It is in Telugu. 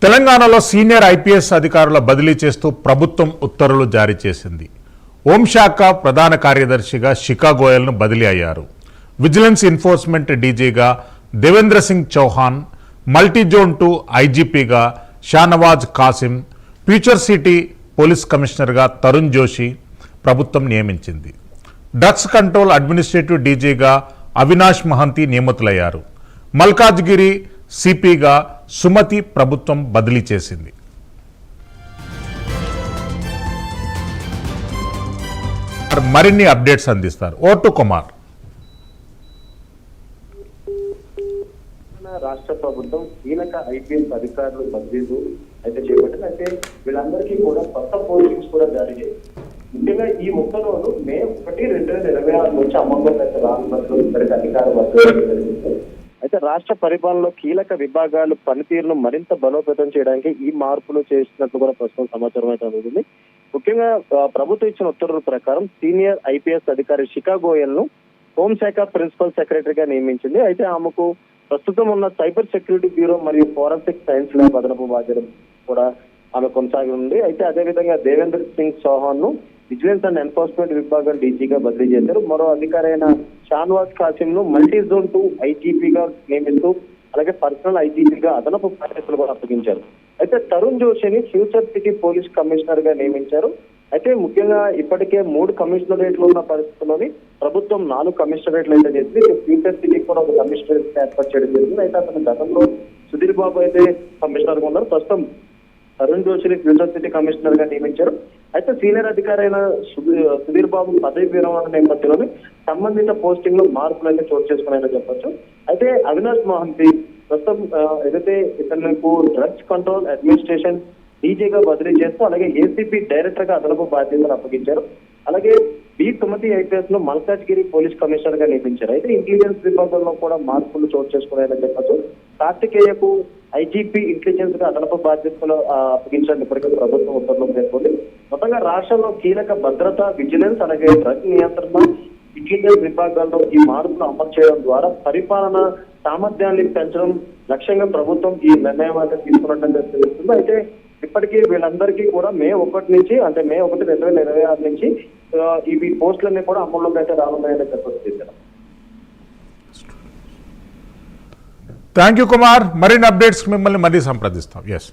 తెలంగాణలో సీనియర్ ఐపీఎస్ అధికారుల బదిలీ చేస్తూ ప్రభుత్వం ఉత్తర్వులు జారీ చేసింది. హోంశాఖ ప్రధాన కార్యదర్శిగా శిఖా గోయల్ను బదిలీ అయ్యారు. విజిలెన్స్ ఎన్ఫోర్స్మెంట్ డీజీగా దేవేంద్ర సింగ్ చౌహాన్, మల్టీజోన్ 2 ఐజీపీగా Shanawaz Kasim, future city police కమిషనర్గా తరుణ్ జోషి ప్రభుత్వం నియమించింది. డ్రగ్స్ కంట్రోల్ అడ్మినిస్ట్రేటివ్ డీజీగా అవినాష్ మహంతి నియమితులయ్యారు. మల్కాజ్గిరి సిపిగా సుమతి ప్రభుత్వం బదిలీ చేసింది. మరిన్ని అప్డేట్స్ అందిస్తారు ఓటు కుమార్. రాష్ట్ర ప్రభుత్వం కీలక ఐపీఎస్ అధికారులు బదిలీలు అయితే చేపట్టింది. అయితే వీళ్ళందరికీ కూడా కొత్త పోస్టింగ్స్ కూడా జారీ చేసింది. ముఖ్యంగా ఈ ఉత్తర్వులు May 1, 2026 నుంచి అమల్లోకి అయితే రానున్నట్లు ఇప్పటికీ అధికారులు వర్తించారు. అయితే రాష్ట్ర పరిపాలనలో కీలక విభాగాలు పనితీరును మరింత బలోపేతం చేయడానికి ఈ మార్పులు చేసినట్లు కూడా ప్రస్తుతం సమాచారం అయితే అందుతుంది. ముఖ్యంగా ప్రభుత్వం ఇచ్చిన ఉత్తర్వుల ప్రకారం సీనియర్ ఐపీఎస్ అధికారి శిఖా గోయల్ ను హోంశాఖ ప్రిన్సిపల్ సెక్రటరీగా నియమించింది. అయితే ఆమెకు ప్రస్తుతం ఉన్న సైబర్ సెక్యూరిటీ బ్యూరో మరియు ఫోరెన్సిక్ సైన్స్ ల్యాబ్ అదనపు బాధ్యత కూడా ఆమె కొనసాగింది. అయితే అదేవిధంగా దేవేంద్ర సింగ్ చౌహాన్ ను విజిలెన్స్ అండ్ ఎన్ఫోర్స్మెంట్ విభాగం డీజీగా బదిలీ చేశారు. మరో అధికారి అయిన షాన్వాజ్ కాసిం ను మల్టీజోన్ 2 ఐజీపీగా నియమిస్తూ అలాగే పర్సనల్ ఐజీపీగా అదనపు బాధ్యతలు కూడా అప్పగించారు. అయితే Tarun Joshini future city police commissioner గా నియమించారు. అయితే ముఖ్యంగా ఇప్పటికే 3 కమిషనరేట్లు ఉన్న పరిస్థితుల్లోని ప్రభుత్వం 4 కమిషనరేట్లు అయితే చేసింది. ఫ్యూచర్ సిటీ కూడా ఒక కమిషనరేట్ ఏర్పాటు చేయడం జరిగింది. అయితే అతను గతంలో సుధీర్ బాబు అయితే కమిషనర్ గా ఉన్నారు. ప్రస్తుతం Tarun Joshini future city commissioner గా నియమించారు. అయితే సీనియర్ అధికారి అయిన సుధీర్ బాబు పదవి విరమణ నేపథ్యంలోని సంబంధిత పోస్టింగ్ లో మార్పులు అయితే చోటు చేసుకున్నాయని చెప్పొచ్చు. అయితే అవినాష్ మహంతి ప్రస్తుతం ఏదైతే ఇతరులకు డ్రగ్స్ కంట్రోల్ అడ్మినిస్ట్రేషన్ డీజీగా బదిలీ చేస్తూ అలాగే ఏసీపీ డైరెక్టర్ గా అదనపు బాధ్యతలు అప్పగించారు. అలాగే బి సుమతి ఐపీఎస్ ను మల్కాజ్గిరి పోలీస్ కమిషనర్ గా నియమించారు. అయితే ఇంటెలిజెన్స్ విభాగంలో కూడా మార్పులు చోటు చేసుకున్నాయని చెప్పొచ్చు. కార్తికేయకు ఐజీపీ ఇంటెలిజెన్స్ గా అదనపు బాధ్యతలు అప్పగించడానికి ఇప్పటికే ప్రభుత్వం ఉత్తర్వులు పేర్కొంది. మొత్తంగా రాష్ట్రంలో కీలక భద్రత, విజిలెన్స్ అలాగే డ్రగ్ నియంత్రణ ఇంటెలిజెన్స్ విభాగాల్లో ఈ మార్పులు అమలు చేయడం ద్వారా పరిపాలన సామర్థ్యాన్ని పెంచడం లక్ష్యంగా ప్రభుత్వం ఈ నిర్ణయం అయితే తీసుకున్నట్టు తెలుస్తుంది. అయితే ఇప్పటికీ వీళ్ళందరికీ కూడా May 1 నుంచి అంటే May 1, 2026 నుంచి ఇవి పోస్టులన్నీ కూడా అమల్లోకి అయితే రానున్నాయని చెప్పొచ్చు. Thank you Kumar. మరిన్ని అప్డేట్స్ మిమ్మల్ని మళ్ళీ సంప్రదిస్తాం. ఎస్